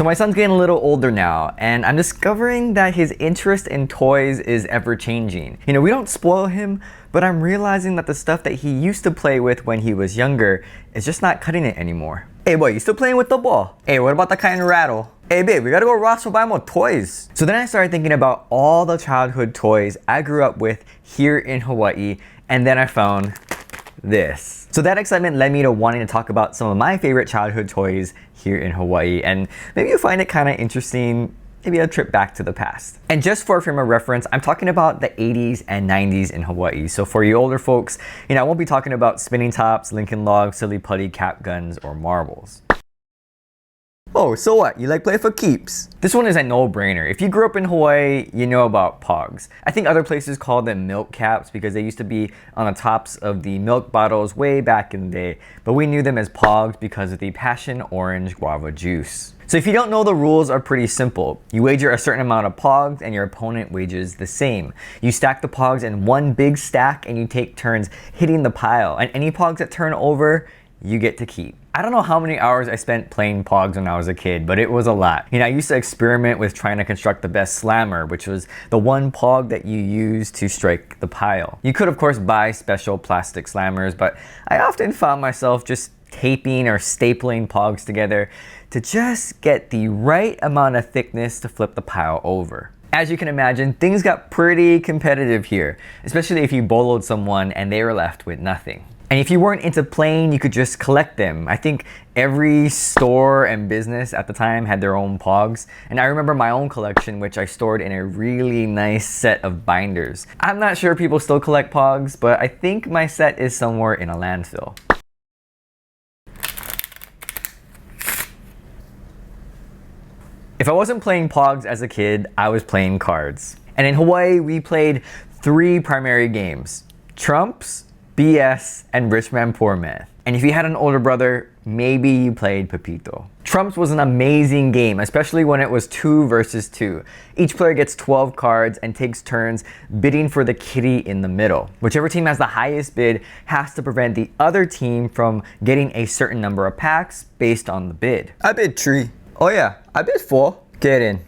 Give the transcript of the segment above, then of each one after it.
So my son's getting a little older now, and I'm discovering that his interest in toys is ever changing. You know, we don't spoil him, but I'm realizing that the stuff that he used to play with when he was younger is just not cutting it anymore. Hey boy, you still playing with the ball? Hey, what about the kind of rattle? Hey babe, we gotta go Ross to buy more toys. So then I started thinking about all the childhood toys I grew up with here in Hawaii, and then I found this. So that excitement led me to wanting to talk about some of my favorite childhood toys here in Hawaii, and maybe you'll find it kind of interesting, maybe a trip back to the past. And just for a frame of reference, I'm talking about the 80s and 90s in Hawaii. So for you older folks, you know, I won't be talking about spinning tops, Lincoln Logs, silly putty, cap guns, or marbles. Oh, so what? You like play for keeps? This one is a no-brainer. If you grew up in Hawaii, you know about POGs. I think other places call them milk caps because they used to be on the tops of the milk bottles way back in the day, but we knew them as POGs because of the passion orange guava juice. So if you don't know, the rules are pretty simple. You wager a certain amount of POGs and your opponent wagers the same. You stack the POGs in one big stack and you take turns hitting the pile, and any POGs that turn over, you get to keep. I don't know how many hours I spent playing POGs when I was a kid, but it was a lot. You know, I used to experiment with trying to construct the best slammer, which was the one POG that you use to strike the pile. You could of course buy special plastic slammers, but I often found myself just taping or stapling POGs together to just get the right amount of thickness to flip the pile over. As you can imagine, things got pretty competitive here, especially if you boloed someone and they were left with nothing. And if you weren't into playing, you could just collect them. I think every store and business at the time had their own POGs. And I remember my own collection, which I stored in a really nice set of binders. I'm not sure if people still collect POGs, but I think my set is somewhere in a landfill. If I wasn't playing POGs as a kid, I was playing cards. And in Hawaii, we played 3 primary games: trumps, BS, and Rich Man Poor Man. And if you had an older brother, maybe you played Pepito. Trumps was an amazing game, especially when it was 2 versus 2. Each player gets 12 cards and takes turns bidding for the kitty in the middle. Whichever team has the highest bid has to prevent the other team from getting a certain number of packs based on the bid. I bid 3. Oh yeah, I bid 4. Get in.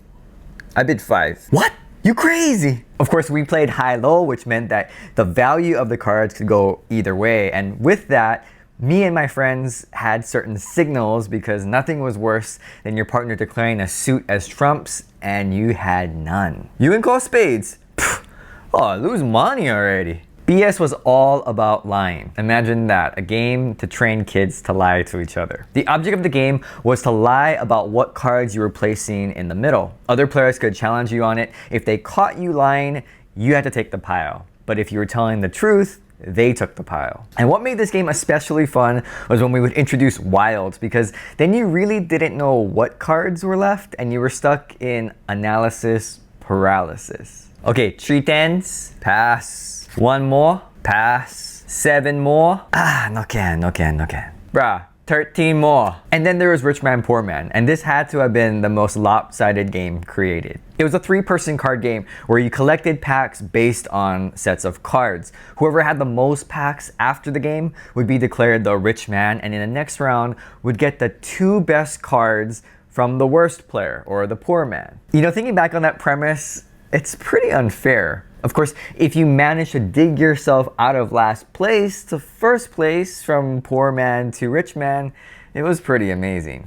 I bid 5. What? You crazy! Of course, we played high-low, which meant that the value of the cards could go either way. And with that, me and my friends had certain signals because nothing was worse than your partner declaring a suit as trumps and you had none. You can call spades. Pfft. Oh, I lose money already. BS was all about lying. Imagine that, a game to train kids to lie to each other. The object of the game was to lie about what cards you were placing in the middle. Other players could challenge you on it. If they caught you lying, you had to take the pile. But if you were telling the truth, they took the pile. And what made this game especially fun was when we would introduce wilds, because then you really didn't know what cards were left and you were stuck in analysis paralysis. Okay, 3 tens, pass. 1 more, pass. 7 more, no can. Bruh, 13 more. And then there was Rich Man Poor Man, and this had to have been the most lopsided game created. It was a 3-person card game where you collected packs based on sets of cards. Whoever had the most packs after the game would be declared the rich man, and in the next round would get the 2 best cards from the worst player, or the poor man. You know, thinking back on that premise, it's pretty unfair. Of course, if you manage to dig yourself out of last place to first place from poor man to rich man, it was pretty amazing.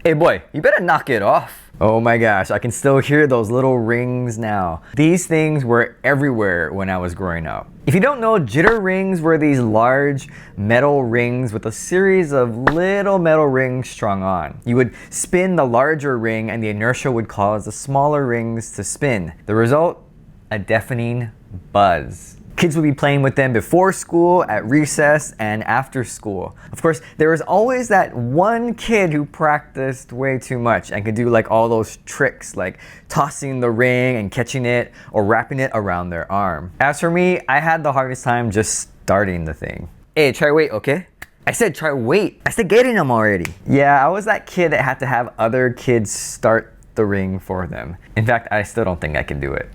Hey boy, you better knock it off. Oh my gosh, I can still hear those little rings now. These things were everywhere when I was growing up. If you don't know, Jitter Rings were these large metal rings with a series of little metal rings strung on. You would spin the larger ring and the inertia would cause the smaller rings to spin. The result? A deafening buzz. Kids would be playing with them before school, at recess, and after school. Of course, there was always that one kid who practiced way too much and could do like all those tricks like tossing the ring and catching it or wrapping it around their arm. As for me, I had the hardest time just starting the thing. Hey, try wait, okay? I said try wait. I said getting them already. Yeah, I was that kid that had to have other kids start the ring for them. In fact, I still don't think I can do it.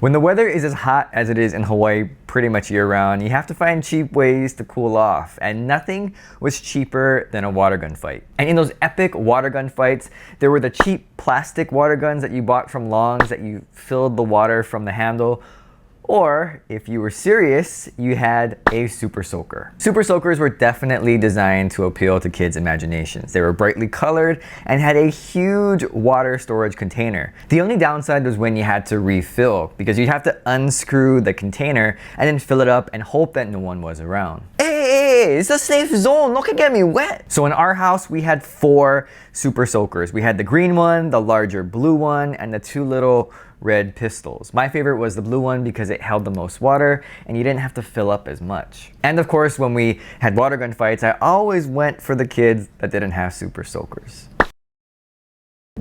When the weather is as hot as it is in Hawaii pretty much year-round, you have to find cheap ways to cool off, and nothing was cheaper than a water gun fight. And in those epic water gun fights, there were the cheap plastic water guns that you bought from Long's that you filled the water from the handle. Or, if you were serious, you had a Super Soaker. Super Soakers were definitely designed to appeal to kids' imaginations. They were brightly colored and had a huge water storage container. The only downside was when you had to refill, because you'd have to unscrew the container and then fill it up and hope that no one was around. Hey, it's a safe zone, no can get me wet. So in our house, we had 4 Super Soakers. We had the green one, the larger blue one, and the 2 little red pistols. My favorite was the blue one because it held the most water and you didn't have to fill up as much. And of course, when we had water gun fights, I always went for the kids that didn't have Super Soakers.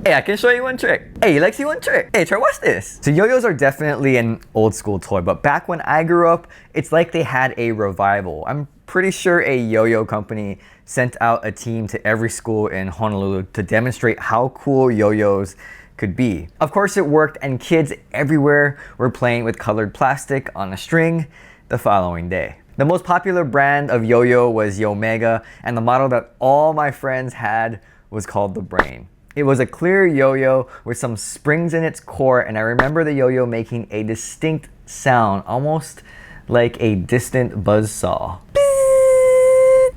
Hey, I can show you one trick. Hey, you like see one trick? Hey, try watch this. So yo-yos are definitely an old school toy, but back when I grew up, it's like they had a revival. I'm pretty sure a yo-yo company sent out a team to every school in Honolulu to demonstrate how cool yo-yos could be. Of course it worked, and kids everywhere were playing with colored plastic on a string the following day. The most popular brand of yo-yo was Yo-Mega, and the model that all my friends had was called the Brain. It was a clear yo-yo with some springs in its core, and I remember the yo-yo making a distinct sound, almost like a distant buzzsaw.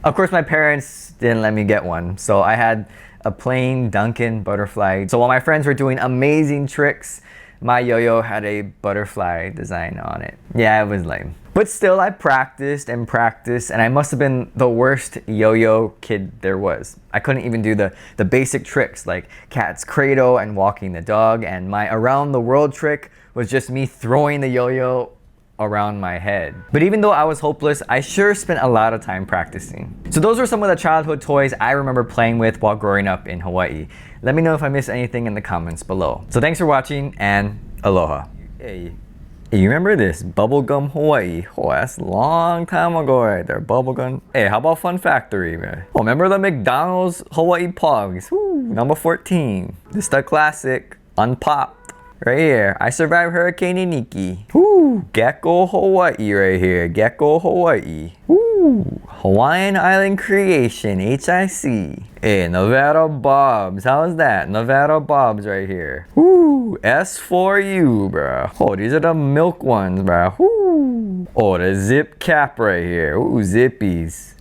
Of course my parents didn't let me get one, so I had a plain Duncan butterfly. So while my friends were doing amazing tricks, my yo-yo had a butterfly design on it. Yeah, it was lame. But still, I practiced and practiced, and I must have been the worst yo-yo kid there was. I couldn't even do the basic tricks like cat's cradle and walking the dog, and my around the world trick was just me throwing the yo-yo around my head. But even though I was hopeless, I sure spent a lot of time practicing. So those were some of the childhood toys I remember playing with while growing up in Hawaii. Let me know if I missed anything in the comments below. So thanks for watching, and aloha. Hey, you remember this? Bubblegum Hawaii. Oh, that's a long time ago right there. Bubblegum. Hey, how about Fun Factory, man? Oh, remember the McDonald's Hawaii POGS? Woo, number 14. This is the classic, unpopped. Right here, I survived Hurricane Iniki. Woo, Gecko Hawaii right here, Gecko Hawaii. Woo, Hawaiian Island Creation, HIC. Hey, Nevada Bobs, how's that? Nevada Bobs right here. Woo, S4U, bro. Oh, these are the milk ones, bro. Woo. Oh, the zip cap right here. Ooh, zippies.